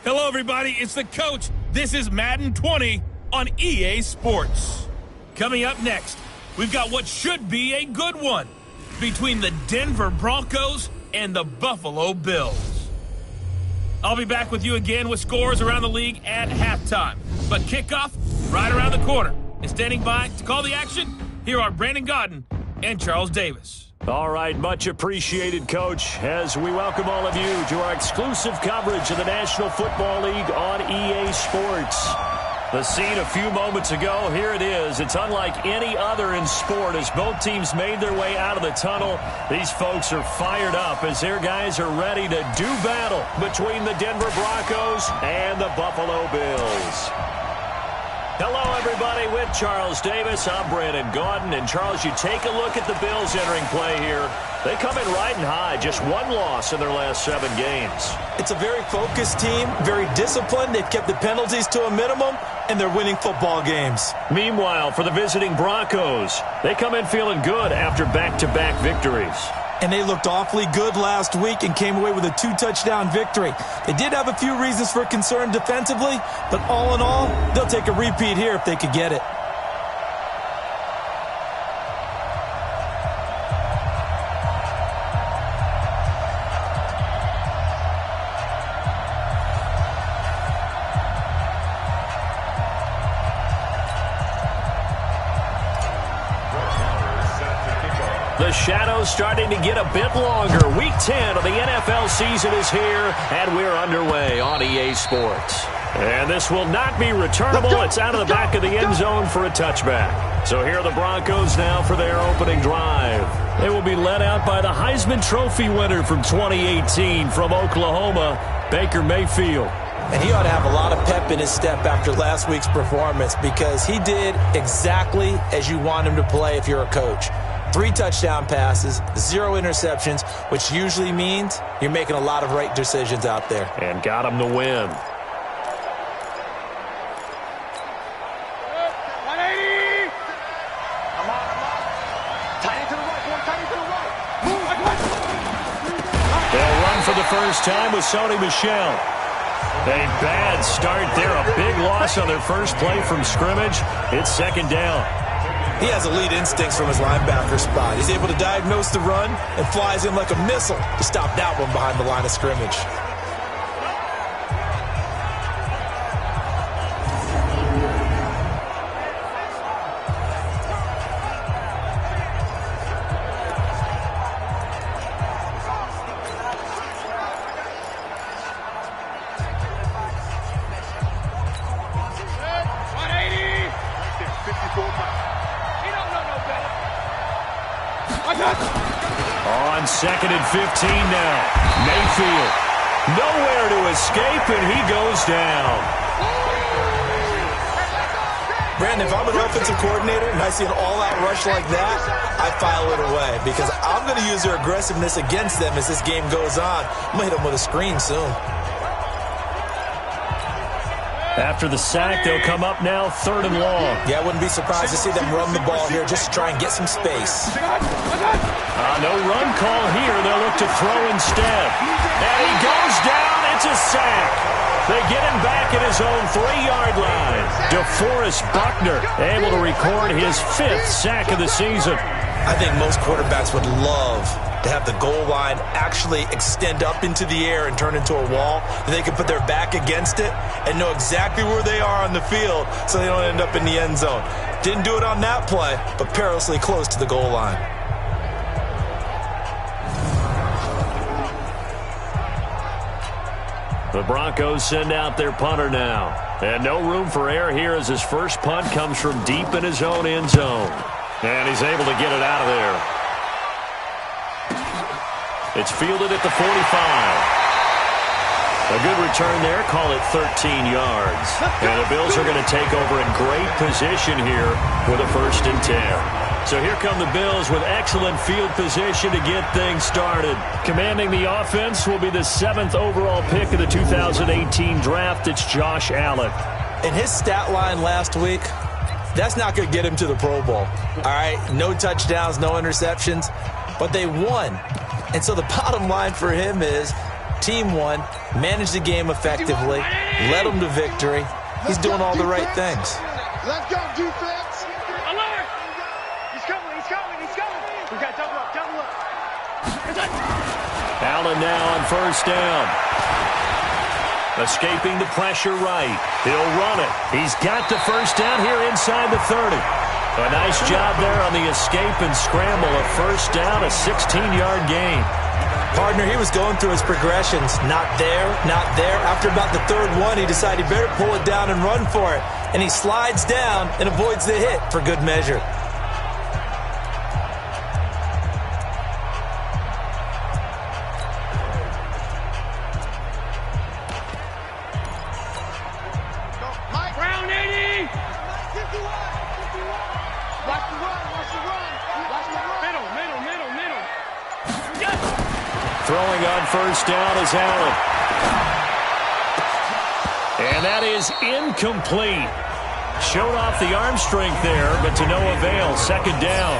Hello, everybody. It's the coach. This is Madden 20 on EA Sports. Coming up next, we've got what should be a good one between the Denver Broncos and the Buffalo Bills. I'll be back with you again with scores around the league at halftime. But kickoff right around the corner. And standing by to call the action, here are Brandon Godden and Charles Davis. All right, much appreciated, Coach, as we welcome all of you to our exclusive coverage of the National Football League on EA Sports. The scene a few moments ago, here it is. It's unlike any other in sport as both teams made their way out of the tunnel. These folks are fired up as their guys are ready to do battle between the Denver Broncos and the Buffalo Bills. Hello, everybody, with Charles Davis. I'm Brandon Gaudin. And, Charles, you take a look at the Bills entering play here. They come in riding high, just one loss in their last 7 games. It's a very focused team, very disciplined. They've kept the penalties to a minimum, and they're winning football games. Meanwhile, for the visiting Broncos, they come in feeling good after back-to-back victories. And they looked awfully good last week and came away with a 2-touchdown victory. They did have a few reasons for concern defensively, but all in all, they'll take a repeat here if they could get it. The shadow's starting to get a bit longer. Week 10 of the NFL season is here, and we're underway on EA Sports. And this will not be returnable. It's out of the back of the end zone for a touchback. So here are the Broncos now for their opening drive. They will be led out by the Heisman Trophy winner from 2018 from Oklahoma, Baker Mayfield. And he ought to have a lot of pep in his step after last week's performance because he did exactly as you want him to play if you're a coach. 3 touchdown passes, 0 interceptions, which usually means you're making a lot of right decisions out there. And got him the win. They'll run for the first time with Sony Michel. A bad start there, a big loss on their first play from scrimmage. It's second down. He has elite instincts from his linebacker spot. He's able to diagnose the run and flies in like a missile to stop that one behind the line of scrimmage. On 2nd and 15 now. Mayfield. Nowhere to escape, and he goes down. Brandon, if I'm an offensive coordinator and I see an all-out rush like that, I file it away because I'm going to use their aggressiveness against them as this game goes on. I'm going to hit them with a screen soon. After the sack, they'll come up now 3rd and long. Yeah, I wouldn't be surprised to see them run the ball here just to try and get some space. No run call here. They'll look to throw instead. And he goes down. It's a sack. They get him back at his own 3-yard line. DeForest Buckner able to record his 5th sack of the season. I think most quarterbacks would love to have the goal line actually extend up into the air and turn into a wall. They can put their back against it and know exactly where they are on the field so they don't end up in the end zone. Didn't do it on that play, but perilously close to the goal line. The Broncos send out their punter now. And no room for error here as his first punt comes from deep in his own end zone. And he's able to get it out of there. It's fielded at the 45. A good return there, call it 13 yards. And the Bills are going to take over in great position here with a 1st and 10. So here come the Bills with excellent field position to get things started. Commanding the offense will be the 7th overall pick of the 2018 draft. It's Josh Allen. In his stat line last week, that's not going to get him to the Pro Bowl. All right, no touchdowns, no interceptions, but they won. And so the bottom line for him is team won, managed the game effectively, led them to victory. He's doing all the right things. Let's go, defense. Alert! He's coming, he's coming, he's coming. We got double up, double up. Allen now on first down. Escaping the pressure right. He'll run it. He's got the first down here inside the 30. A nice job there on the escape and scramble. A first down, a 16-yard gain. Partner, he was going through his progressions. Not there, not there. After about the third one, he decided he better pull it down and run for it. And he slides down and avoids the hit for good measure. Throwing on first down is Allen. And that is incomplete. Showed off the arm strength there, but to no avail. Second down.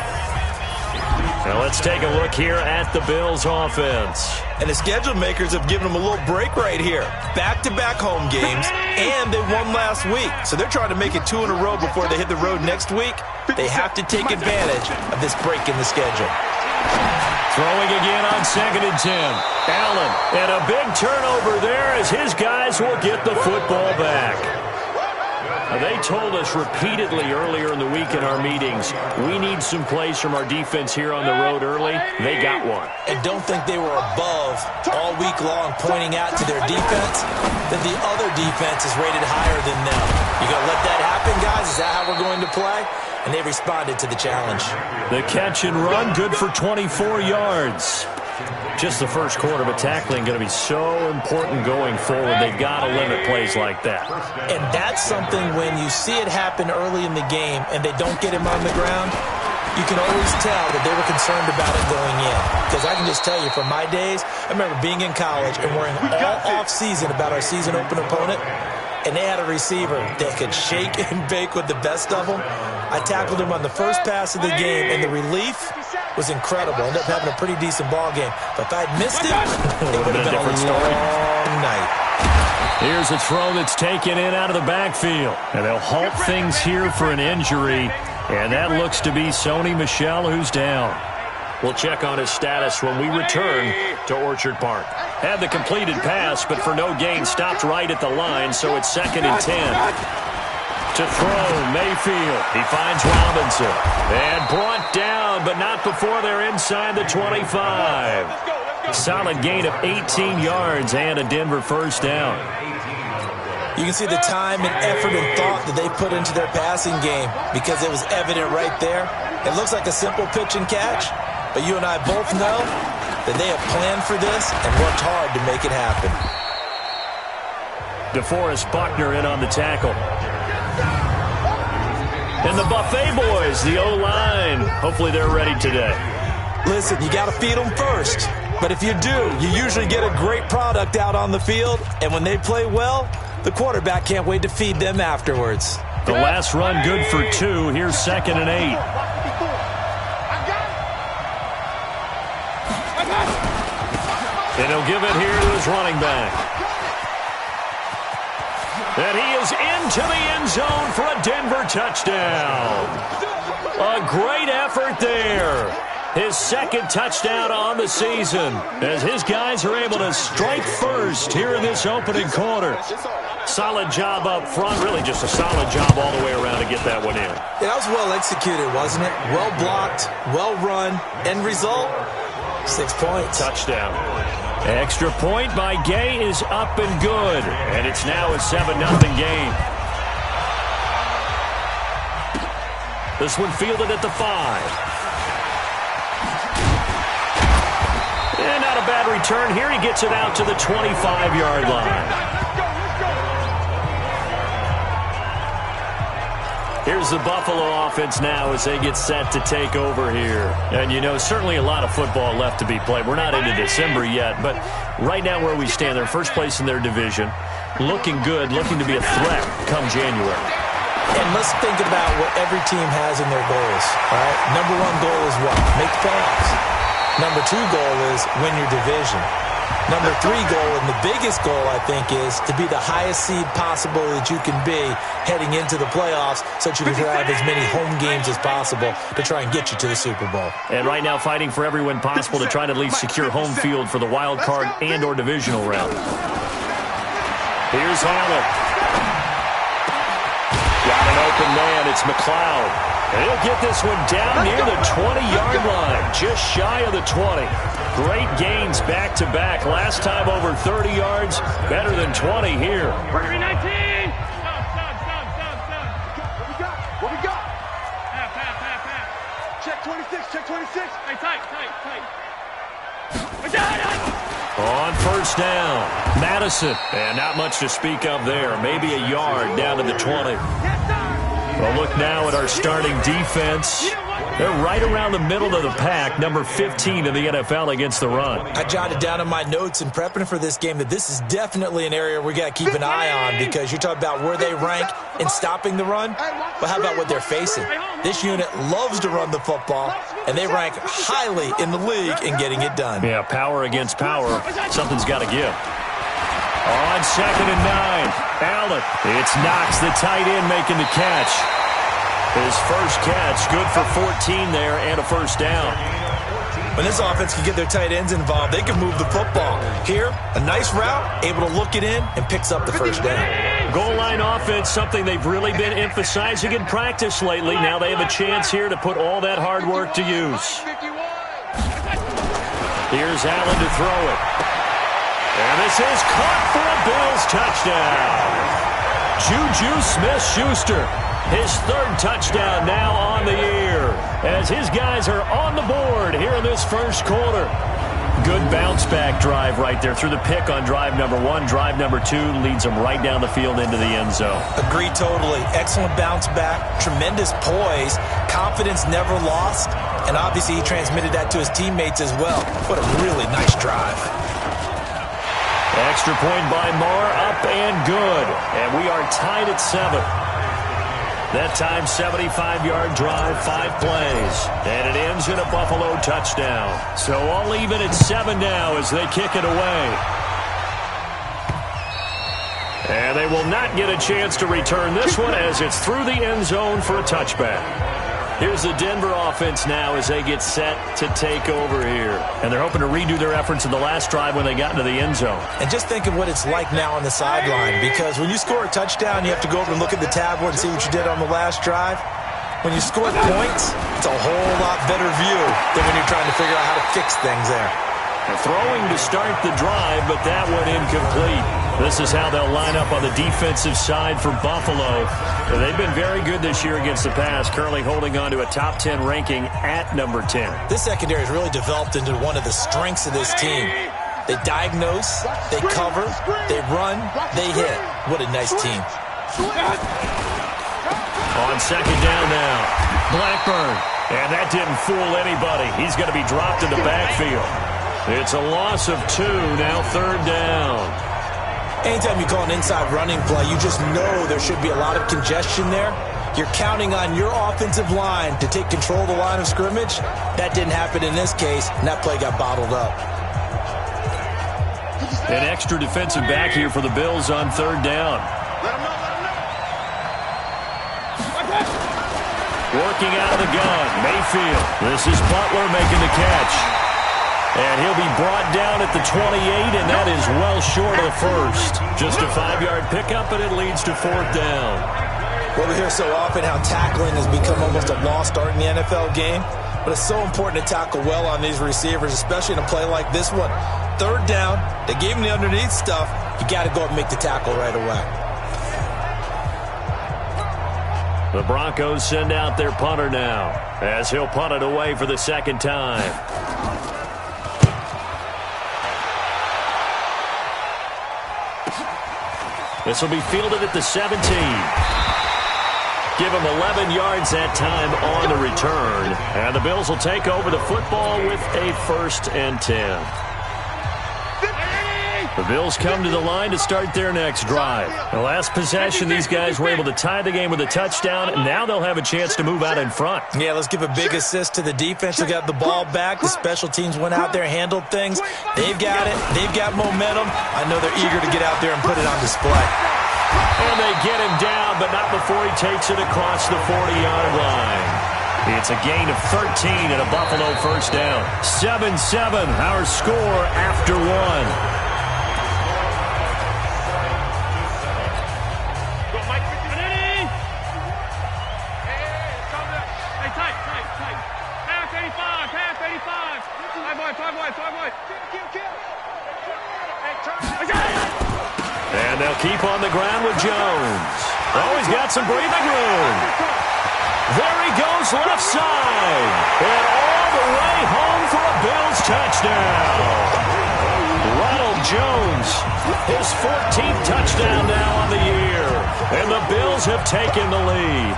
Now let's take a look here at the Bills' offense. And the schedule makers have given them a little break right here. Back-to-back home games, and they won last week. So they're trying to make it 2 in a row before they hit the road next week. They have to take advantage of this break in the schedule. Throwing again on 2nd and 10. Allen, and a big turnover there as his guys will get the football back. Now, they told us repeatedly earlier in the week in our meetings, we need some plays from our defense here on the road early. They got one. And don't think they were above all week long pointing out to their defense that the other defense is rated higher than them. You going to let that happen, guys? Is that how we're going to play? And they responded to the challenge. The catch and run, good for 24 yards. Just the first quarter, but tackling going to be so important going forward. They've got to limit plays like that. And that's something when you see it happen early in the game and they don't get him on the ground, you can always tell that they were concerned about it going in. Because I can just tell you, from my days, I remember being in college and worrying all off-season about our season-open opponent, and they had a receiver that could shake and bake with the best of them. I tackled him on the first pass of the game, and the relief was incredible. Ended up having a pretty decent ball game. But if I'd missed it, it would have been a long night. Here's a throw that's taken in out of the backfield. And they'll halt things here for an injury. And that looks to be Sony Michel, who's down. We'll check on his status when we return to Orchard Park. Had the completed pass, but for no gain, stopped right at the line, so it's 2nd and 10. To throw, Mayfield. He finds Robinson. And brought down, but not before they're inside the 25. Solid gain of 18 yards and a Denver first down. You can see the time and effort and thought that they put into their passing game because it was evident right there. It looks like a simple pitch and catch, but you and I both know that they have planned for this and worked hard to make it happen. DeForest Buckner in on the tackle. And the Buffet boys, the O-line, hopefully they're ready today. Listen, you got to feed them first. But if you do, you usually get a great product out on the field. And when they play well, the quarterback can't wait to feed them afterwards. The last run good for 2. Here's 2nd and 8. And he'll give it here to his running back. And he is into the end zone for a Denver touchdown. A great effort there. His 2nd touchdown on the season as his guys are able to strike first here in this opening quarter. Solid job up front, really just a solid job all the way around to get that one in. Yeah, that was well executed, wasn't it? Well blocked, well run. End result, 6 points. Touchdown. Extra point by Gay is up and good. And it's now a 7-0 game. This one fielded at the 5. And not a bad return here. He gets it out to the 25-yard line. Here's the Buffalo offense now as they get set to take over here. And, you know, certainly a lot of football left to be played. We're not into December yet, but right now where we stand, they're first place in their division. Looking good, looking to be a threat come January. And let's think about what every team has in their goals, all right? Number 1 goal is what? Make the playoffs. Number 2 goal is win your division. Number 3 goal, and the biggest goal, I think, is to be the highest seed possible that you can be heading into the playoffs so that you can have as many home games as possible to try and get you to the Super Bowl. And right now fighting for every win possible to try to at least secure home field for the wild card and or divisional round. Here's Allen. Got an open man. It's McLeod. He'll get this one down near the 20-yard line, just shy of the 20. Great gains back-to-back. Last time over 30 yards, better than 20 here. 19! Stop. What we got? Pass. Check 26. Hey, tight. We got it! On first down, Madison. And not much to speak of there. Maybe a yard down to the 20. Well, look now at our starting defense. They're right around the middle of the pack, number 15 in the NFL against the run. I jotted down in my notes in prepping for this game that this is definitely an area we got to keep an eye on because you're talking about where they rank in stopping the run. But how about what they're facing? This unit loves to run the football, and they rank highly in the league in getting it done. Yeah, power against power. Something's got to give. On 2nd and 9, Allen. It's Knox, the tight end, making the catch. His first catch, good for 14 there and a first down. When this offense can get their tight ends involved, they can move the football. Here, a nice route, able to look it in, and picks up the first down. Goal line offense, something they've really been emphasizing in practice lately. Now they have a chance here to put all that hard work to use. Here's Allen to throw it. And this is caught for a Bills touchdown. Juju Smith-Schuster, his 3rd touchdown now on the year, as his guys are on the board here in this first quarter. Good bounce-back drive right there through the pick on drive number 1. Drive number 2 leads them right down the field into the end zone. Agree totally. Excellent bounce back, tremendous poise, confidence never lost, and obviously he transmitted that to his teammates as well. What a really nice drive. Extra point by Marr, up and good. And we are tied at 7. That time, 75-yard drive, 5 plays. And it ends in a Buffalo touchdown. So all even at 7 now as they kick it away. And they will not get a chance to return this one as it's through the end zone for a touchback. Here's the Denver offense now as they get set to take over here. And they're hoping to redo their efforts in the last drive when they got into the end zone. And just think of what it's like now on the sideline, because when you score a touchdown, you have to go over and look at the tablet and see what you did on the last drive. When you score points, it's a whole lot better view than when you're trying to figure out how to fix things there. They're throwing to start the drive, but that one incomplete. This is how they'll line up on the defensive side for Buffalo. They've been very good this year against the pass, currently holding on to a top 10 ranking at number 10. This secondary has really developed into one of the strengths of this team. They diagnose, they cover, they run, they hit. What a nice team. On 2nd down now, Blackburn. And that didn't fool anybody. He's going to be dropped in the backfield. It's a loss of 2, now 3rd down. Anytime you call an inside running play, you just know there should be a lot of congestion there. You're counting on your offensive line to take control of the line of scrimmage. That didn't happen in this case, and that play got bottled up. An extra defensive back here for the Bills on 3rd down. Working out of the gun, Mayfield. This is Butler making the catch. And he'll be brought down at the 28, and that is well short of the first. Just a 5-yard pickup, and it leads to 4th down. Well, we hear so often how tackling has become almost a lost art in the NFL game. But it's so important to tackle well on these receivers, especially in a play like this one. 3rd down, they gave him the underneath stuff. You got to go and make the tackle right away. The Broncos send out their punter now, as he'll punt it away for the 2nd time. This will be fielded at the 17. Give him 11 yards that time on the return. And the Bills will take over the football with a 1st and 10. The Bills come to the line to start their next drive. The last possession, these guys were able to tie the game with a touchdown, and now they'll have a chance to move out in front. Yeah, let's give a big assist to the defense. They got the ball back. The special teams went out there, handled things. They've got it. They've got momentum. I know they're eager to get out there and put it on display. And they get him down, but not before he takes it across the 40-yard line. It's a gain of 13 and a Buffalo first down. 7-7, our score after one. And they'll keep on the ground with Jones. Oh, he's got some breathing room. There he goes left side. And all the way home for a Bills touchdown. Ronald Jones, his 14th touchdown now on the year. And the Bills have taken the lead.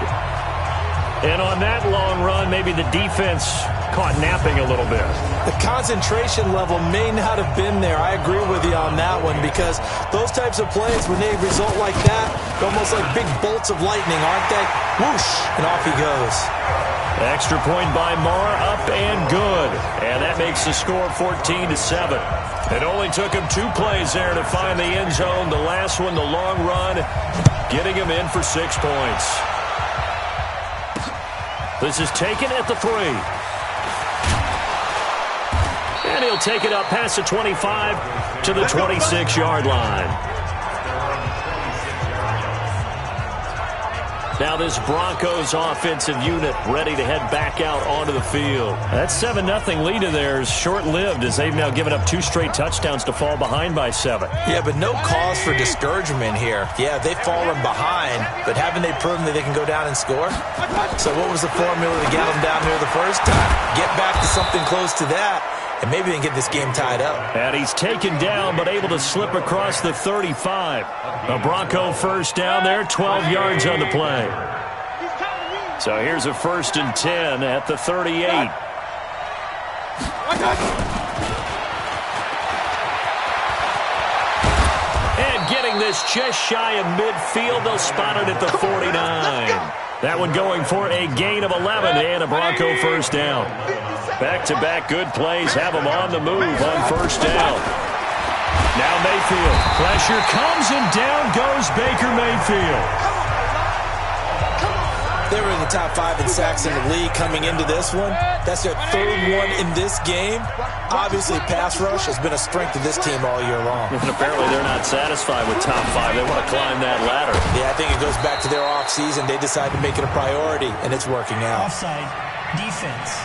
And on that long run, maybe the defense caught napping a little bit. The concentration level may not have been there. I agree with you on that one, because those types of plays, when they result like that, they're almost like big bolts of lightning, aren't they? Whoosh, and off he goes. Extra point by Marr, up and good. And that makes the score 14-7. It only took him 2 plays there to find the end zone. The last one, the long run, getting him in for 6 points. This is taken at the 3. And he'll take it up past the 25 to the 26-yard line. Now this Broncos offensive unit ready to head back out onto the field. That 7-0 lead of theirs short-lived, as they've now given up 2 straight touchdowns to fall behind by 7. Yeah, but no cause for discouragement here. Yeah, they've fallen behind, but haven't they proven that they can go down and score? So what was the formula to get them down there the first time? Get back to something close to that, and maybe they can get this game tied up. And he's taken down, but able to slip across the 35. A Bronco first down there, 12 yards on the play. So here's a 1st and 10 at the 38. And getting this just shy of midfield, they'll spot it at the 49. That one going for a gain of 11 and a Bronco first down. Back-to-back good plays have them on the move on first down. Now Mayfield. Pressure comes and down goes Baker Mayfield. They were in the top 5 in sacks in the league coming into this one. That's their 3rd one in this game. Obviously, pass rush has been a strength of this team all year long. And apparently they're not satisfied with top 5. They want to climb that ladder. Yeah, I think it goes back to their offseason. They decided to make it a priority, and it's working out. Offside defense.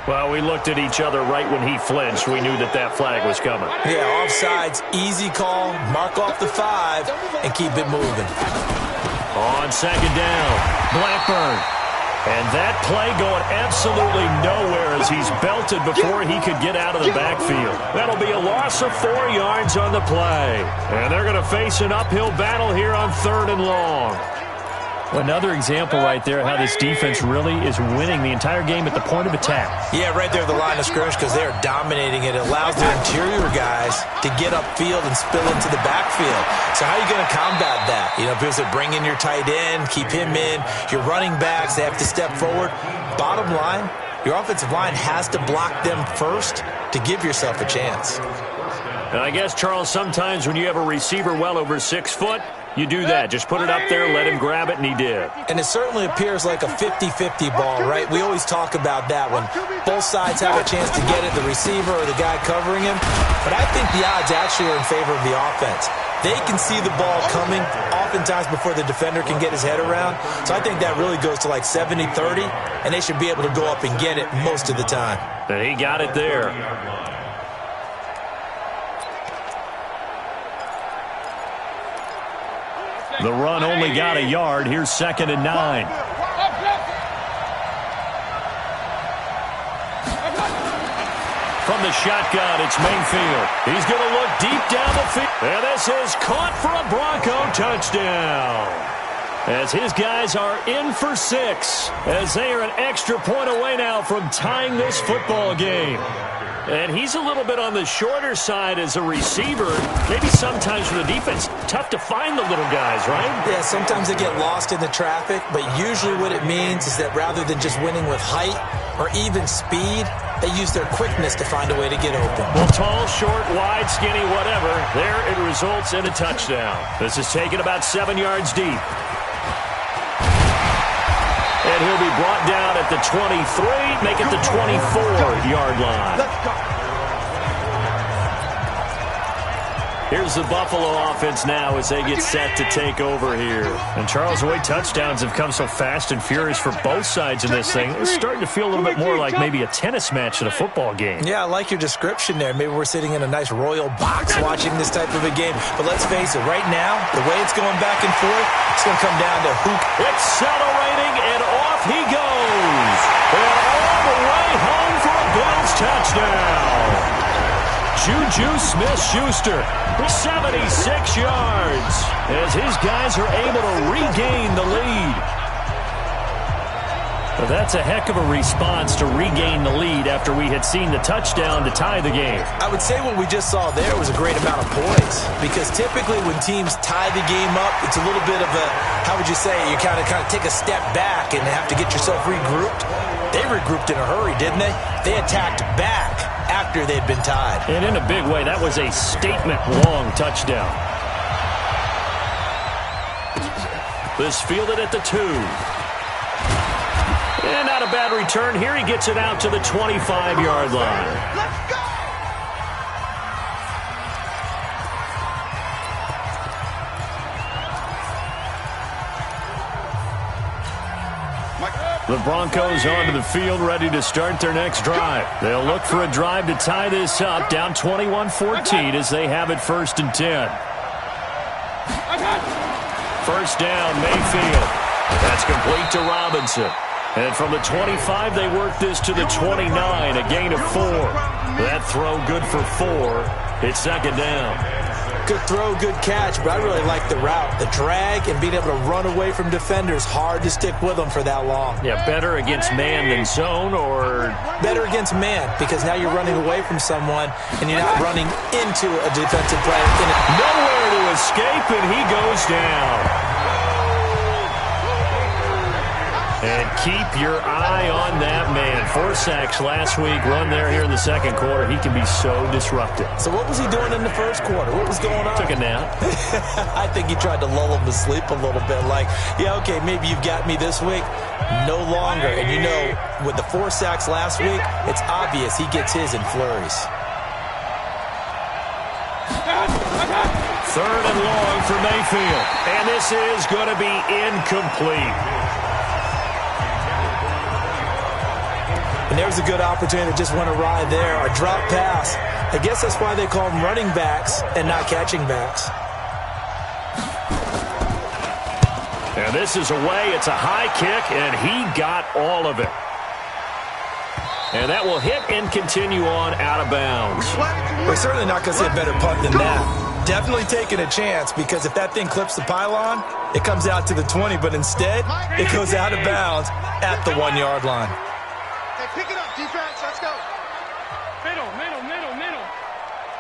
Well, we looked at each other right when he flinched. We knew that that flag was coming. Yeah, offsides, easy call, mark off the 5, and keep it moving. On second down, Blackburn. And that play going absolutely nowhere as he's belted before he could get out of the backfield. That'll be a loss of 4 yards on the play. And they're going to face an uphill battle here on 3rd and long. Another example right there how this defense really is winning the entire game at the point of attack. Yeah, right there at the line of scrimmage, because they are dominating it. It allows their interior guys to get upfield and spill into the backfield. So how are you going to combat that? You know, because they bring in your tight end, keep him in. Your running backs, they have to step forward. Bottom line, your offensive line has to block them first to give yourself a chance. And I guess, Charles, sometimes when you have a receiver well over 6 foot, you do that. Just put it up there, let him grab it, and he did. And it certainly appears like a 50-50 ball, right? We always talk about that when both sides have a chance to get it, the receiver or the guy covering him. But I think the odds actually are in favor of the offense. They can see the ball coming oftentimes before the defender can get his head around. So I think that really goes to like 70-30, and they should be able to go up and get it most of the time. And he got it there. The run only got a yard. Here's 2nd and 9. From the shotgun, it's Mayfield. He's going to look deep down the field. And this is caught for a Bronco touchdown. As his guys are in for 6. As they are an extra point away now from tying this football game. And he's a little bit on the shorter side as a receiver. Maybe sometimes for the defense, tough to find the little guys, right? Yeah, sometimes they get lost in the traffic, but usually what it means is that rather than just winning with height or even speed, they use their quickness to find a way to get open. Well, tall, short, wide, skinny, whatever, there it results in a touchdown. This is taken about 7 yards deep. And he'll be brought down at the 23, make it the 24-yard line. Let's go. Here's the Buffalo offense now as they get set to take over here. And Charles, the way touchdowns have come so fast and furious for both sides in this thing, it's starting to feel a little bit more like maybe a tennis match at a football game. Yeah, I like your description there. Maybe we're sitting in a nice royal box watching this type of a game. But let's face it, right now, the way it's going back and forth, it's going to come down to who. Accelerating, and off he goes. And all the way home for a Bills touchdown. Juju Smith-Schuster, 76 yards, as his guys are able to regain the lead. Well, that's a heck of a response to regain the lead after we had seen the touchdown to tie the game. I would say what we just saw there was a great amount of poise, because typically when teams tie the game up, it's a little bit of a, how would you say, you kind of take a step back and have to get yourself regrouped. They regrouped in a hurry, didn't they? They attacked back after they'd been tied. And in a big way, that was a statement-long touchdown. This fielded at the 2. And not a bad return here. He gets it out to the 25-yard line. Let's go. The Broncos onto the field, ready to start their next drive. They'll look for a drive to tie this up, down 21-14 as they have it 1st and 10. First down, Mayfield. That's complete to Robinson. And from the 25, they work this to the 29, a gain of 4. That throw good for 4. It's 2nd down. Good throw, good catch, but I really like the route. The drag and being able to run away from defenders, hard to stick with them for that long. Yeah, better against man than zone, or? Better against man, because now you're running away from someone and you're not running into a defensive player. Nowhere to escape, and he goes down. And keep your eye on that man. 4 sacks last week, 1 there here in the 2nd quarter. He can be so disruptive. So what was he doing in the 1st quarter? What was going on? Took a nap. I think he tried to lull him to sleep a little bit. Like, yeah, okay, maybe you've got me this week. No longer. And you know, with the 4 sacks last week, it's obvious he gets his in flurries. 3rd and long for Mayfield. And this is going to be incomplete. And there's a good opportunity that just went awry there. A drop pass. I guess that's why they call them running backs and not catching backs. And this is away. It's a high kick, and he got all of it. And that will hit and continue on out of bounds. We're certainly not going to see a better punt than that. Definitely taking a chance, because if that thing clips the pylon, it comes out to the 20, but instead, it goes out of bounds at the 1-yard line. Pick it up, defense. Let's go. Middle.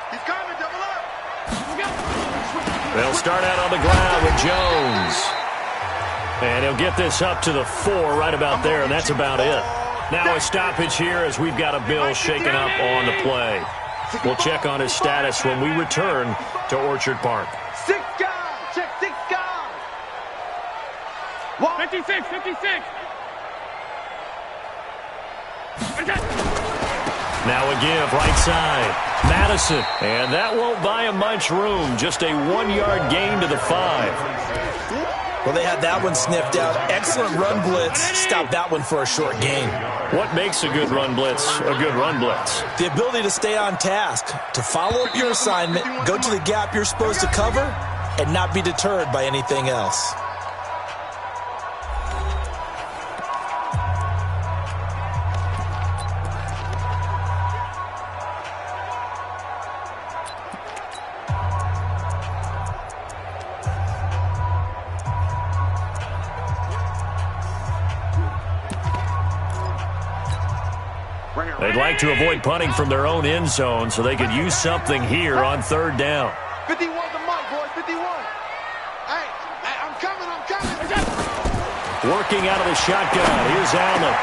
He's coming. Double up. They'll start out on the ground with Jones. And he'll get this up to the 4 right about there, and that's about it. Now a stoppage here as we've got a Bill shaken up on the play. We'll check on his status when we return to Orchard Park. 6 guys. Check 6 guys. 56. Now a give, right side. Madison. And that won't buy him much room. Just a 1-yard gain to the 5. Well, they had that one sniffed out. Excellent run blitz. Stopped that one for a short gain. What makes a good run blitz a good run blitz? The ability to stay on task, to follow up your assignment, go to the gap you're supposed to cover, and not be deterred by anything else. They'd like to avoid punting from their own end zone so they could use something here on third down. 51 to Mike, boys, 51. Hey, I'm coming. Working out of the shotgun. Here's Allen.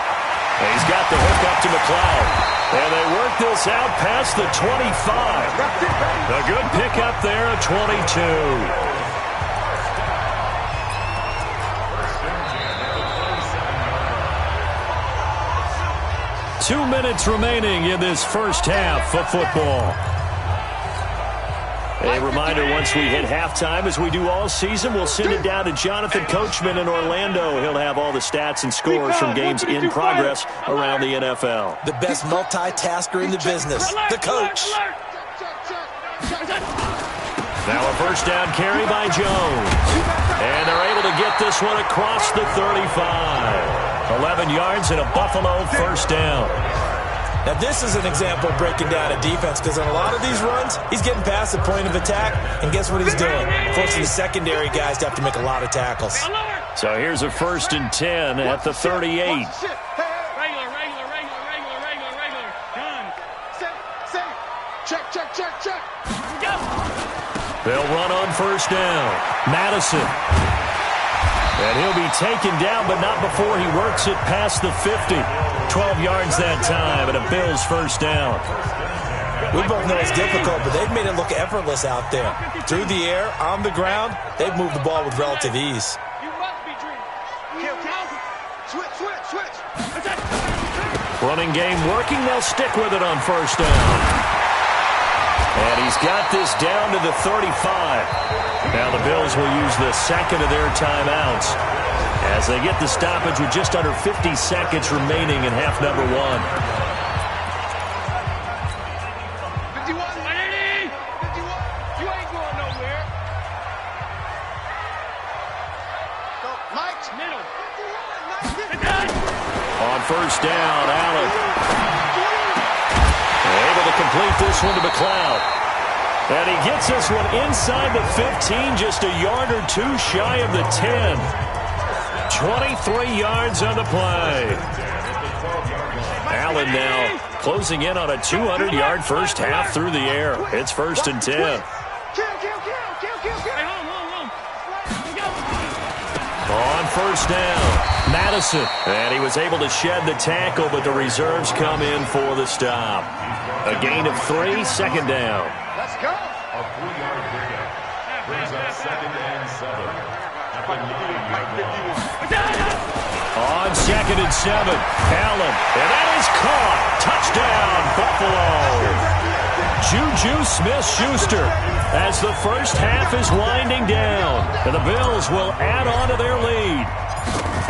He's got the hook up to McLeod. And they work this out past the 25. A good pickup there at 22. 2 minutes remaining in this first half of football. A reminder, once we hit halftime, as we do all season, we'll send it down to Jonathan Coachman in Orlando. He'll have all the stats and scores from games in progress around the NFL. The best multitasker in the business, the coach. Now a first down carry by Jones. And they're able to get this one across the 35. 11 yards and a Buffalo first down. Now, this is an example of breaking down a defense, because on a lot of these runs, he's getting past the point of attack, and guess what he's doing? Forcing the secondary guys to have to make a lot of tackles. So here's a 1st and 10 at the 38. Regular. Done. Set. Check. Go. They'll run on first down. Madison. And he'll be taken down, but not before he works it past the 50. 12 yards that time, and a Bills first down. We both know it's difficult, but they've made it look effortless out there. Through the air, on the ground, they've moved the ball with relative ease. You must be dreaming. Switch. Running game working. They'll stick with it on first down. And he's got this down to the 35. Now the Bills will use the second of their timeouts as they get the stoppage with just under 50 seconds remaining in half number 1. 51. You ain't going nowhere. So, Mike's middle. On first down, Allen. Able to complete this one to McLeod. And he gets this one inside the 15, just a yard or two shy of the 10. 23 yards on the play. Allen now closing in on a 200-yard first half through the air. It's 1st and 10. On first down, Madison. And he was able to shed the tackle, but the reserves come in for the stop. A gain of 3, 2nd down. Let's go. A 3-yard pickup brings us 2nd and 7 at the 9-yard line. On 2nd and 7, Allen. And that is caught. Touchdown, Buffalo. Juju Smith-Schuster as the first half is winding down. And the Bills will add on to their lead.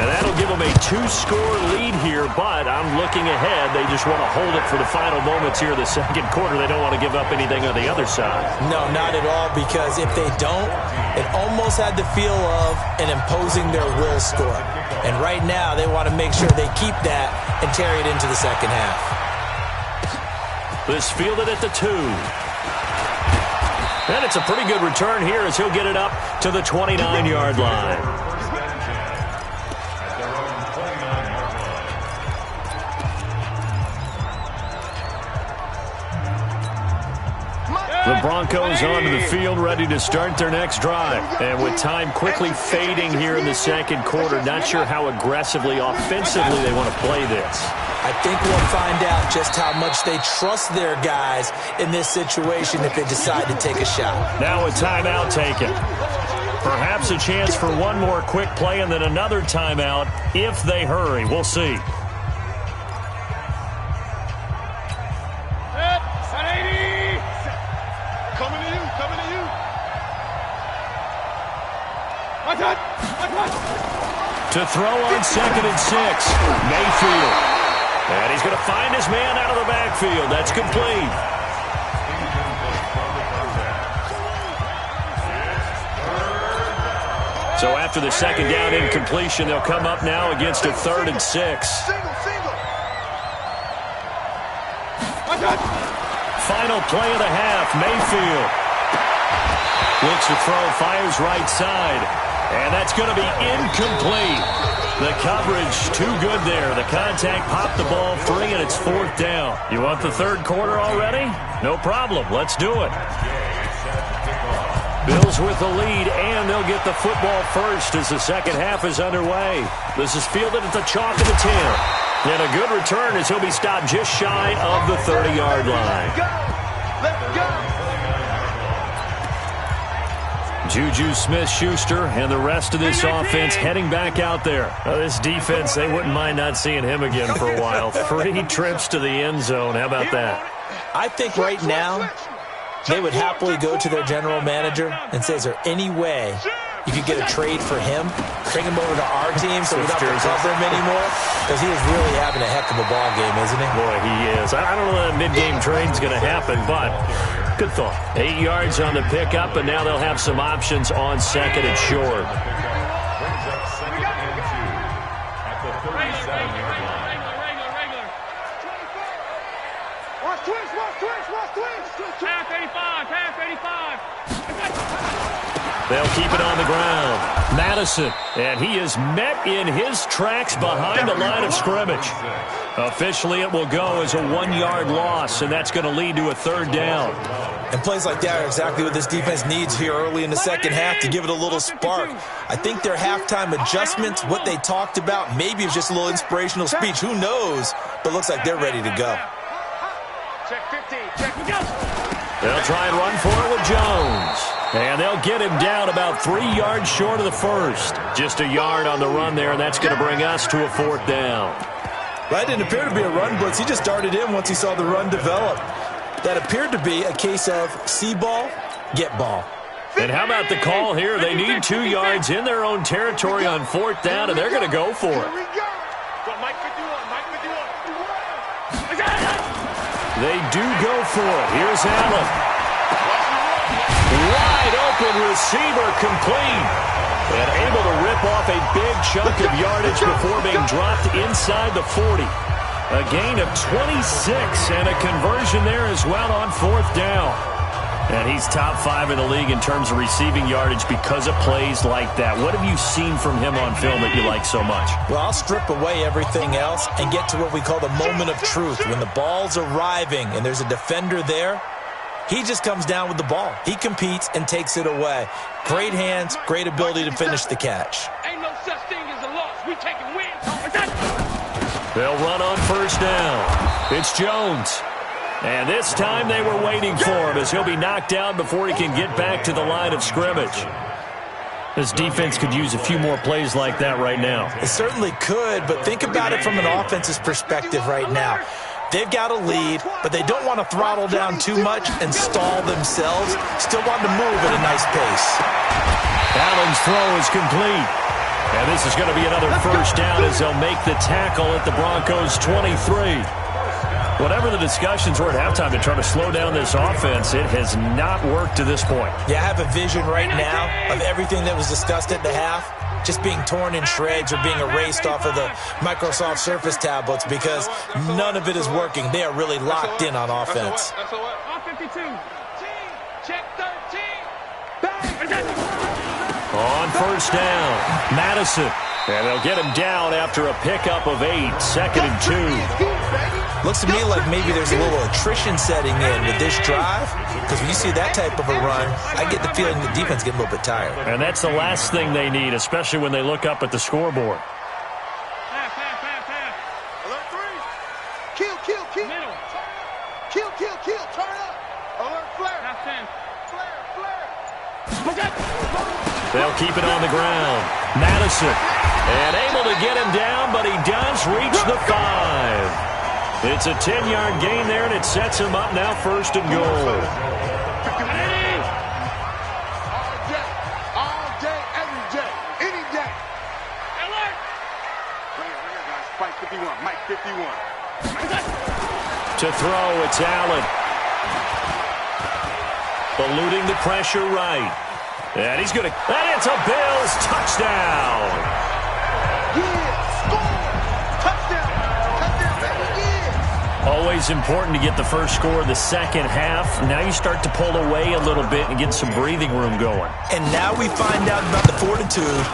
And that'll give them a 2-score lead here, but I'm looking ahead. They just want to hold it for the final moments here of the second quarter. They don't want to give up anything on the other side. No, not at all, because if they don't, it almost had the feel of an imposing their will score. And right now, they want to make sure they keep that and carry it into the second half. This fielded at the 2. And it's a pretty good return here as he'll get it up to the 29-yard line. The Broncos onto the field, ready to start their next drive. And with time quickly fading here in the second quarter, not sure how aggressively, offensively they want to play this. I think we'll find out just how much they trust their guys in this situation if they decide to take a shot. Now a timeout taken. Perhaps a chance for one more quick play and then another timeout if they hurry. We'll see. To throw on 2nd and 6, Mayfield. And he's going to find his man out of the backfield. That's complete. So after the second down incompletion, they'll come up now against a 3rd and 6. Final play of the half, Mayfield. Looks to throw, fires right side. And that's going to be incomplete. The coverage, too good there. The contact popped the ball free, and it's 4th down. You want the 3rd quarter already? No problem. Let's do it. Bills with the lead, and they'll get the football first as the 2nd half is underway. This is fielded at the chalk of the 10. And a good return as he'll be stopped just shy of the 30-yard line. Let's go. Juju Smith-Schuster and the rest of this offense heading back out there. This defense, they wouldn't mind not seeing him again for a while. 3 trips to the end zone. How about that? I think right now they would happily go to their general manager and say, is there any way you could get a trade for him, bring him over to our team so we don't have to cover him anymore? Because he is really having a heck of a ball game, isn't he? Boy, he is. I don't know that mid-game trade's going to happen, but good thought. 8 yards on the pickup, and now they'll have some options on 2nd and short. Brings up 2nd and 2 at the 37-yard line. Watch twist. Half 85. They'll keep it on the ground. Madison, and he is met in his tracks behind the line of scrimmage. Officially, it will go as a 1-yard loss, and that's going to lead to a 3rd down. And plays like that are exactly what this defense needs here early in the 2nd half to give it a little spark. I think their halftime adjustments, what they talked about, maybe it's just a little inspirational speech. Who knows? But looks like they're ready to go. Check 50. Check. They'll try and run for it with Jones. And they'll get him down about 3 yards short of the first. Just a yard on the run there, and that's going to bring us to a 4th down. That didn't appear to be a run blitz. He just darted in once he saw the run develop. That appeared to be a case of see ball, get ball. And how about the call here? They need 2 yards in their own territory on 4th down, and they're going to go for it. Mike 51. They do go for it. Here's Allen. Wide open receiver complete. And able to rip off a big chunk of yardage before being dropped inside the 40. A gain of 26 and a conversion there as well on 4th down. And he's top 5 in the league in terms of receiving yardage because of plays like that. What have you seen from him on film that you like so much? Well, I'll strip away everything else and get to what we call the moment of truth. When the ball's arriving and there's a defender there, he just comes down with the ball. He competes and takes it away. Great hands, great ability to finish the catch. Ain't no such thing as a loss. We taking wins. They'll run on 1st down. It's Jones. And this time they were waiting for him as he'll be knocked down before he can get back to the line of scrimmage. This defense could use a few more plays like that right now. It certainly could, but think about it from an offense's perspective right now. They've got a lead, but they don't want to throttle down too much and stall themselves. Still want to move at a nice pace. Allen's throw is complete. And this is going to be another 1st down as they'll make the tackle at the Broncos' 23. Whatever the discussions were at halftime to try to slow down this offense, it has not worked to this point. Yeah, I have a vision right now of everything that was discussed at the half just being torn in shreds or being erased off of the Microsoft Surface tablets because none of it is working. They are really locked in on offense. On 52. Check 13. On 1st down, Madison. And they'll get him down after a pickup of 8, 2nd and 2. Looks to me like maybe there's a little attrition setting in with this drive, because when you see that type of a run, I get the feeling the defense getting a little bit tired. And that's the last thing they need, especially when they look up at the scoreboard. Half. Alert 3. Kill. Middle. Kill. Turn up. Alert flare. Half 10. Flare. They'll keep it on the ground. Madison. And able to get him down, but he does reach the 5. It's a 10-yard gain there, and it sets him up now 1st and goal. All day, every day, any day. Alert! Right here, guys. Spike 51, Mike 51. To throw, it's Allen. Eluding the pressure right. And he's going to... And it's a Bills touchdown. Yeah, score! Touchdown! Always important to get the first score of the 2nd half. Now you start to pull away a little bit and get some breathing room going. And now we find out about the fortitude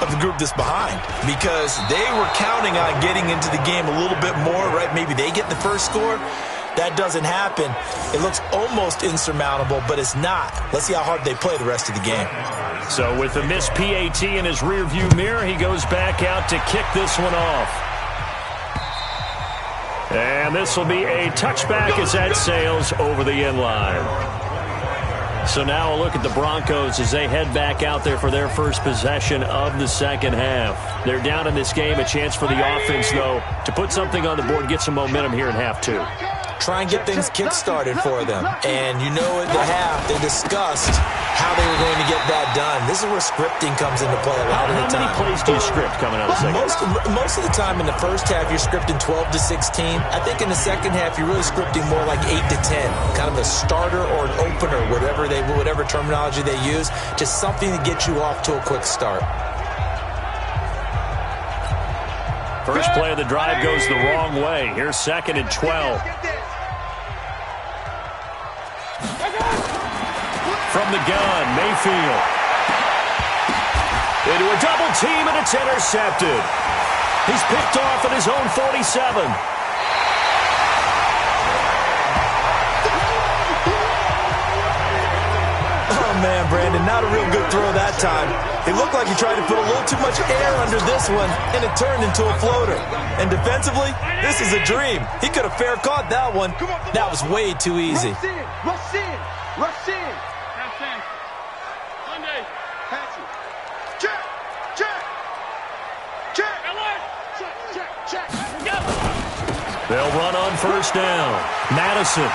of the group that's behind because they were counting on getting into the game a little bit more, right? Maybe they get the first score. That doesn't happen. It looks almost insurmountable, but it's not. Let's see how hard they play the rest of the game. So with the missed PAT in his rearview mirror, he goes back out to kick this one off. And this will be a touchback as that sails over the end line. So now a look at the Broncos as they head back out there for their first possession of the second half. They're down in this game. A chance for the offense, though, to put something on the board, get some momentum here in half two. Try and get things kick-started for them. And you know at the half, they discussed how they were going to get that done. This is where scripting comes into play a lot of the time. How many plays do you script coming out of the second? Most of the time in the first half, you're scripting 12 to 16. I think in the second half, you're really scripting more like 8 to 10. Kind of a starter or an opener, whatever terminology they use. Just something to get you off to a quick start. First play of the drive goes the wrong way. Here's 2nd and 12. From the gun, Mayfield. Into a double team, and it's intercepted. He's picked off at his own 47. Oh, man, Brandon, not a real good throw that time. It looked like he tried to put a little too much air under this one, and it turned into a floater. And defensively, this is a dream. He could have fair caught that one. That was way too easy. Rush in. Rush in. Sunday. Patsy. Check. Check. Check. Check. Check. They'll run on first down. Madison.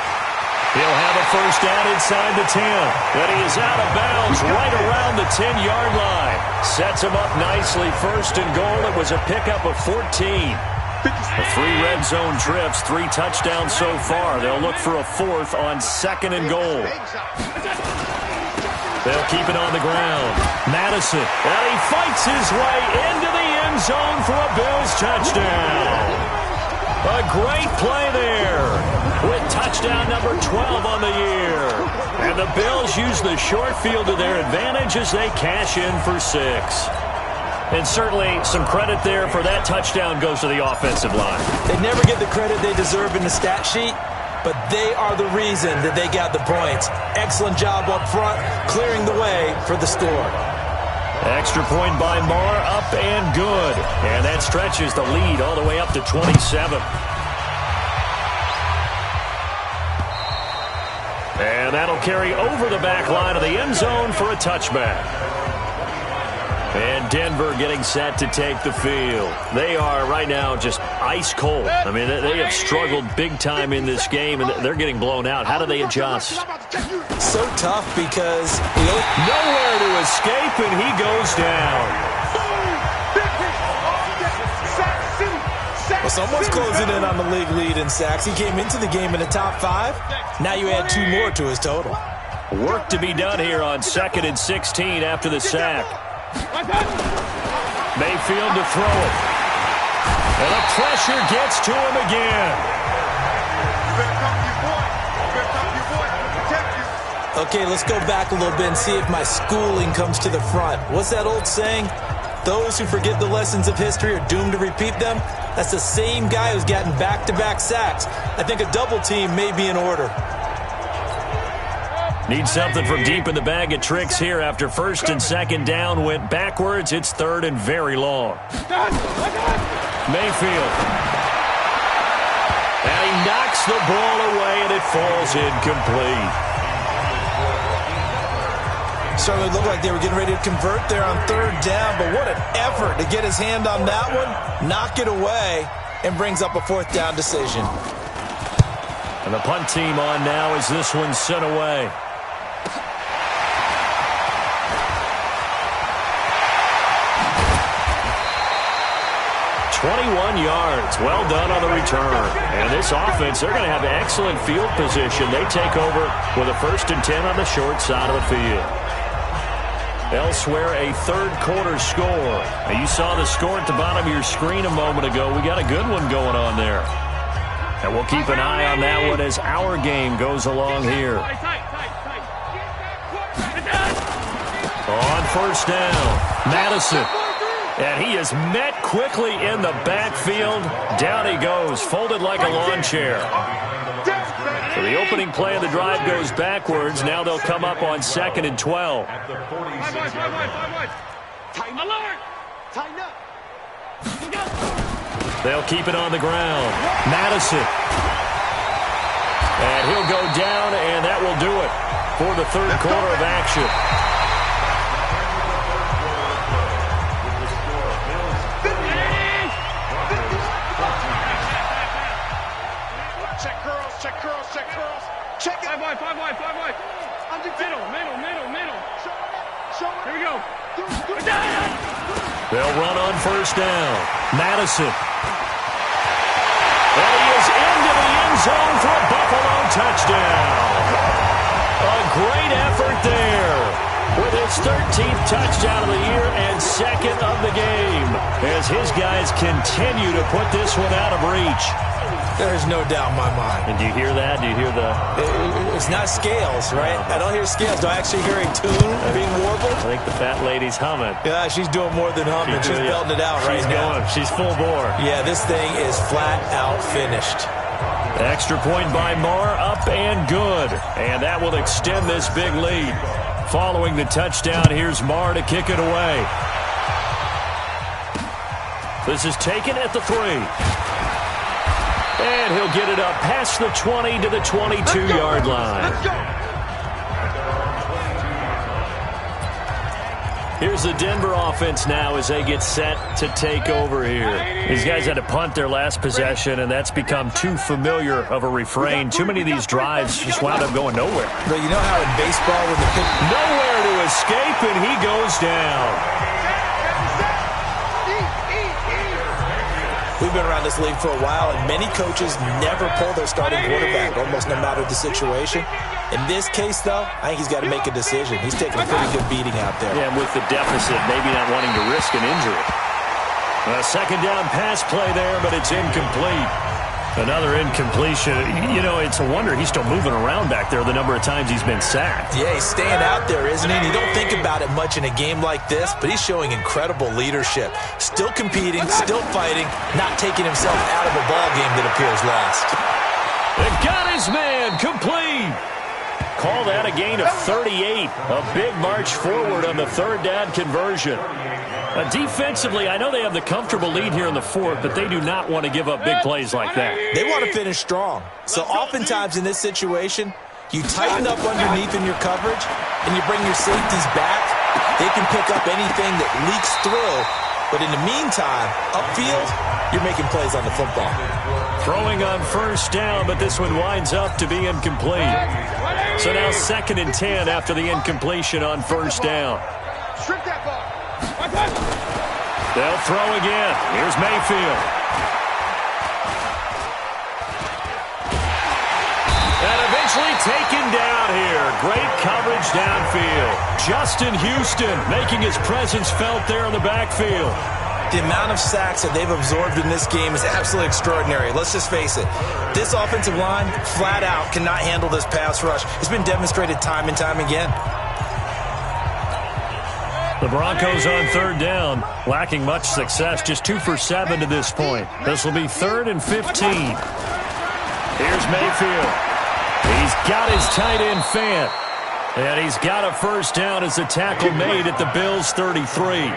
He'll have a first down inside the 10. But he is out of bounds right around the 10-yard line. Sets him up nicely. 1st and goal. It was a pickup of 14. The 3 red zone trips, 3 touchdowns so far. They'll look for a 4th on 2nd and goal. They'll keep it on the ground. Madison, and he fights his way into the end zone for a Bills touchdown. A great play there with touchdown number 12 on the year. And the Bills use the short field to their advantage as they cash in for 6. And certainly some credit there for that touchdown goes to the offensive line. They never get the credit they deserve in the stat sheet, but they are the reason that they got the points. Excellent job up front, clearing the way for the score. Extra point by Marr, up and good. And that stretches the lead all the way up to 27. And that'll carry over the back line of the end zone for a touchback. And Denver getting set to take the field. They are right now just ice cold. I mean, they have struggled big time in this game, and they're getting blown out. How do they adjust? So tough because nowhere to escape, and he goes down. Well, someone's closing in on the league lead in sacks. He came into the game in the top 5. Now you add 2 more to his total. Work to be done here on 2nd and 16 after the sack. Mayfield to throw it. And the pressure gets to him again. Okay, let's go back a little bit and see if my schooling comes to the front. What's that old saying? Those who forget the lessons of history are doomed to repeat them. That's the same guy who's gotten back-to-back sacks. I think a double team may be in order. Need something from deep in the bag of tricks here after 1st and 2nd down went backwards. It's 3rd and very long. Mayfield. And he knocks the ball away, and it falls incomplete. Certainly looked like they were getting ready to convert there on 3rd down, but what an effort to get his hand on that one, knock it away, and brings up a 4th down decision. And the punt team on now as this one's sent away. 21 yards. Well done on the return. And this offense, they're going to have excellent field position. They take over with a 1st and 10 on the short side of the field. Elsewhere, a 3rd quarter score. Now, you saw the score at the bottom of your screen a moment ago. We got a good one going on there. And we'll keep an eye on that one as our game goes along here. On 1st down, Madison. And he is met quickly in the backfield. Down he goes, folded like a lawn chair. So the opening play of the drive goes backwards. Now they'll come up on 2nd and 12. They'll keep it on the ground. Madison. And he'll go down, and that will do it for the third quarter of action. Check curls, check curls, check curls. Check it. 5 wide. Middle. Show it. Here we go. They'll run on first down. Madison. And he is into the end zone for a Buffalo touchdown. A great effort there with his 13th touchdown of the year and 2nd of the game as his guys continue to put this one out of reach. There's no doubt in my mind. And do you hear that? Do you hear the... It's not scales, right? I don't hear scales. Do I actually hear a tune being warbled? I think the fat lady's humming. Yeah, she's doing more than humming. She's belting it out right now. She's full bore. Yeah, this thing is flat out finished. Extra point by Marr, up and good. And that will extend this big lead. Following the touchdown, here's Marr to kick it away. This is taken at the 3. And he'll get it up past the 20 to the 22-yard line. Here's the Denver offense now as they get set to take over here. These guys had to punt their last possession, and that's become too familiar of a refrain. Too many of these drives just wound up going nowhere. But you know how in baseball when the pitch... Nowhere to escape, and he goes down. We've been around this league for a while, and many coaches never pull their starting quarterback, almost no matter the situation. In this case, though, I think he's got to make a decision. He's taking a pretty good beating out there. Yeah, and with the deficit, maybe not wanting to risk an injury. A second down pass play there, but it's incomplete. Another incompletion. You know, it's a wonder he's still moving around back there the number of times he's been sacked. Yeah, he's staying out there, isn't he? And you don't think about it much in a game like this, but he's showing incredible leadership. Still competing, still fighting, not taking himself out of a ball game that appears lost. They got his man complete. Call that a gain of 38. A big march forward on the third down conversion. Defensively, I know they have the comfortable lead here in the 4th, but they do not want to give up big plays like that. They want to finish strong. So oftentimes in this situation, you tighten up underneath in your coverage, and you bring your safeties back. They can pick up anything that leaks through. But in the meantime, upfield, you're making plays on the football. Throwing on first down, but this one winds up to be incomplete. So now 2nd and 10 after the incompletion on first down. Strip that ball. They'll throw again. Here's Mayfield. And eventually taken down here. Great coverage downfield. Justin Houston making his presence felt there in the backfield. The amount of sacks that they've absorbed in this game is absolutely extraordinary. Let's just face it. This offensive line, flat out, cannot handle this pass rush. It's been demonstrated time and time again. The Broncos on third down, lacking much success, just 2 for 7 to this point. This will be 3rd and 15. Here's Mayfield. He's got his tight end Fant. And he's got a first down as the tackle made at the Bills' 33.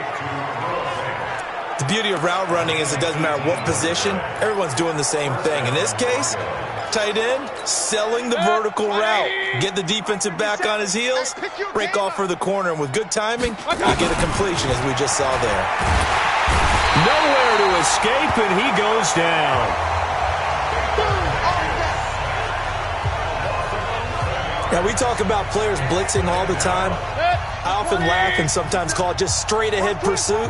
The beauty of route running is it doesn't matter what position, everyone's doing the same thing. In this case, tight end selling the vertical route. Get the defensive back on his heels, break off for the corner, and with good timing, you get a completion as we just saw there. Nowhere to escape, and he goes down. Now, we talk about players blitzing all the time. I often laugh and sometimes call it just straight-ahead pursuit.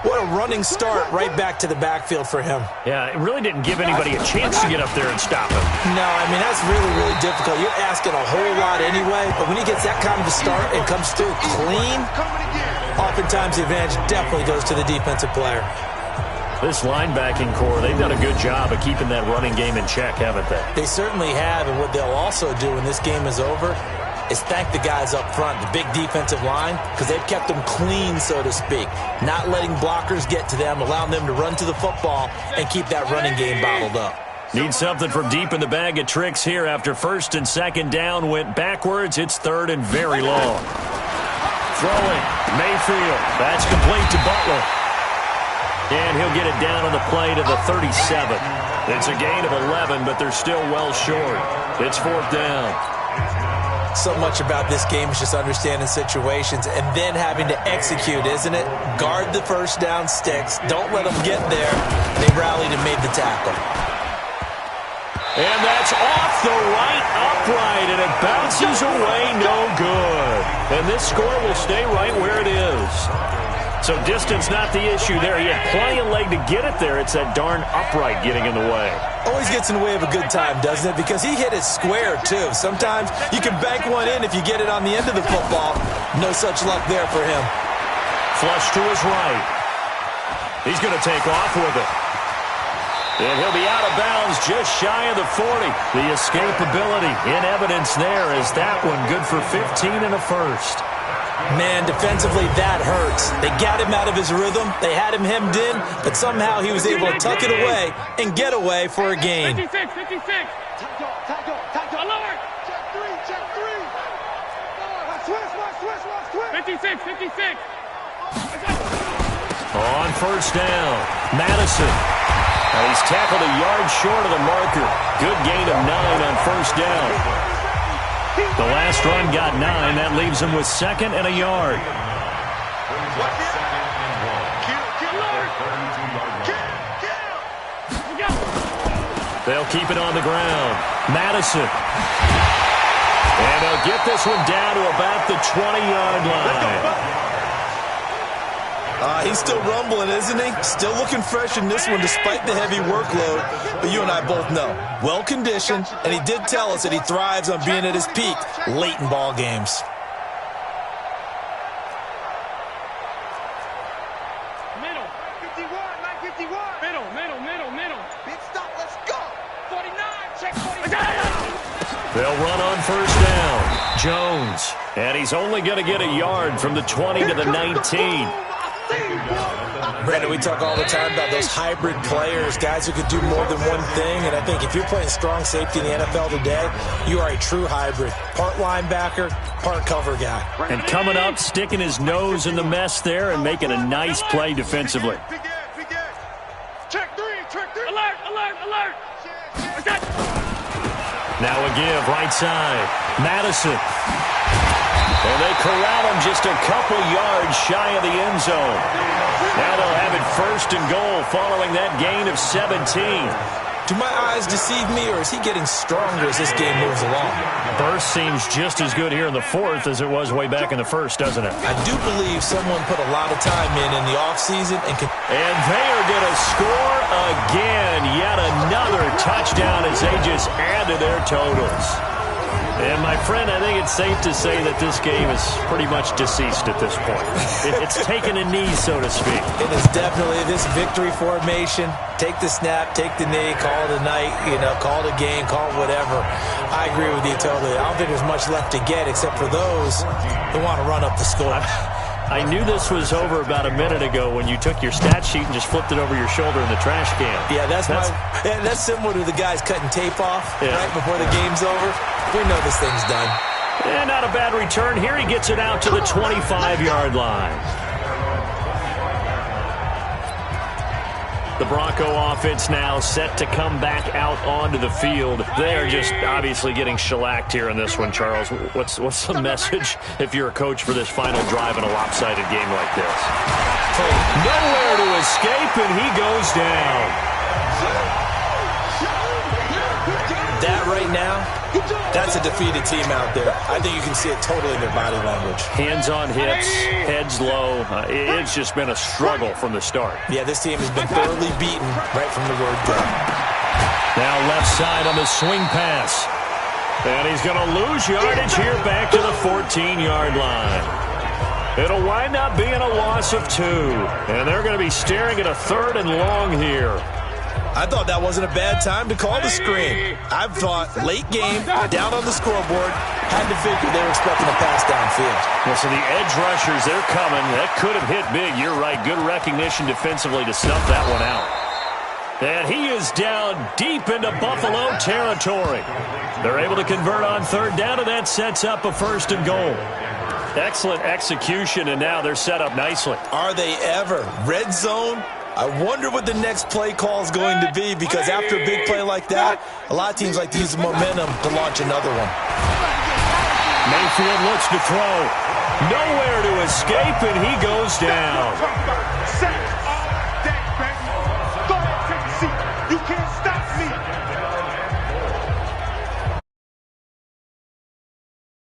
What a running start right back to the backfield for him. Yeah, it really didn't give anybody a chance to get up there and stop him. No, I mean, that's really, really difficult. You're asking a whole lot anyway, but when he gets that kind of a start and comes through clean, oftentimes the advantage definitely goes to the defensive player. This linebacking core, they've done a good job of keeping that running game in check, haven't they? They certainly have, and what they'll also do when this game is over is thank the guys up front, the big defensive line, because they've kept them clean, so to speak. Not letting blockers get to them, allowing them to run to the football and keep that running game bottled up. Need something from deep in the bag of tricks here after first and second down went backwards. It's third and very long. Throwing, Mayfield. That's complete to Butler. And he'll get it down on the play to the 37. It's a gain of 11, but they're still well short. It's fourth down. So much about this game is just understanding situations and then having to execute, isn't it? Guard the first down sticks. Don't let them get there. They rallied and made the tackle. And that's off the right upright, and it bounces away no good. And this score will stay right where it is. So distance not the issue there. He had plenty of leg to get it there. It's that darn upright getting in the way. Always gets in the way of a good time, doesn't it? Because he hit it square, too. Sometimes you can bank one in if you get it on the end of the football. No such luck there for him. Flush to his right. He's going to take off with it. And he'll be out of bounds just shy of the 40. The escapability in evidence there as that one good for 15 and a first. Man, defensively, that hurts. They got him out of his rhythm. They had him hemmed in, but somehow he was able to tuck it away and get away for a gain. 56. Alert. Check three. Switch. 56. On first down, Madison. And he's tackled a yard short of the marker. Good gain of 9 on first down. The last run got 9. That leaves him with second and a yard. They'll keep it on the ground. Madison. And they'll get this one down to about the 20-yard line. He's still rumbling, isn't he? Still looking fresh in this one despite the heavy workload. But you and I both know, well-conditioned, and he did tell us that he thrives on being at his peak late in ball games. Middle. 51. Middle. Big stop, let's go. 49, check 49. They'll run on first down. Jones. And he's only going to get a yard from the 20 to the 19. Brandon, we talk all the time about those hybrid players, guys who could do more than one thing, and I think if you're playing strong safety in the NFL today, you are a true hybrid. Part linebacker, part cover guy. And coming up, sticking his nose in the mess there and making a nice play defensively. Check three. Alert. Now a give, right side. Madison. And they corral him just a couple yards shy of the end zone. Now they'll have it first and goal following that gain of 17. Do my eyes deceive me, or is he getting stronger as this game moves along? Burst seems just as good here in the fourth as it was way back in the first, doesn't it? I do believe someone put a lot of time in the offseason. And they are going to score again. Yet another touchdown as they just add to their totals. And, my friend, I think it's safe to say that this game is pretty much deceased at this point. It's taken a knee, so to speak. It is definitely this victory formation. Take the snap, take the knee, call it a night, call it a game, call it whatever. I agree with you totally. I don't think there's much left to get except for those who want to run up the score. I knew this was over about a minute ago when you took your stat sheet and just flipped it over your shoulder in the trash can. Yeah, that's similar to the guys cutting tape off right before the game's over. We know this thing's done. And not a bad return. Here he gets it out to the 25-yard line. The Bronco offense now set to come back out onto the field. They are just obviously getting shellacked here in this one, Charles. What's the message if you're a coach for this final drive in a lopsided game like this? Nowhere to escape, and he goes down. That right now, that's a defeated team out there. I think you can see it totally in their body language. Hands on hips, heads low. It's just been a struggle from the start. Yeah, this team has been thoroughly beaten right from the word go. Now left side on the swing pass. And he's going to lose yardage here back to the 14-yard line. It'll wind up being a loss of 2. And they're going to be staring at a third and long here. I thought that wasn't a bad time to call the screen. I thought late game, down on the scoreboard, had to figure they were expecting a pass downfield. Well, so the edge rushers, they're coming. That could have hit big. You're right. Good recognition defensively to snuff that one out. And he is down deep into Buffalo territory. They're able to convert on third down, and that sets up a 1st and goal. Excellent execution, and now they're set up nicely. Are they ever? Red zone? I wonder what the next play call is going to be, because after a big play like that, a lot of teams like to use the momentum to launch another one. Mayfield looks to throw. Nowhere to escape, and he goes down. You can't stop.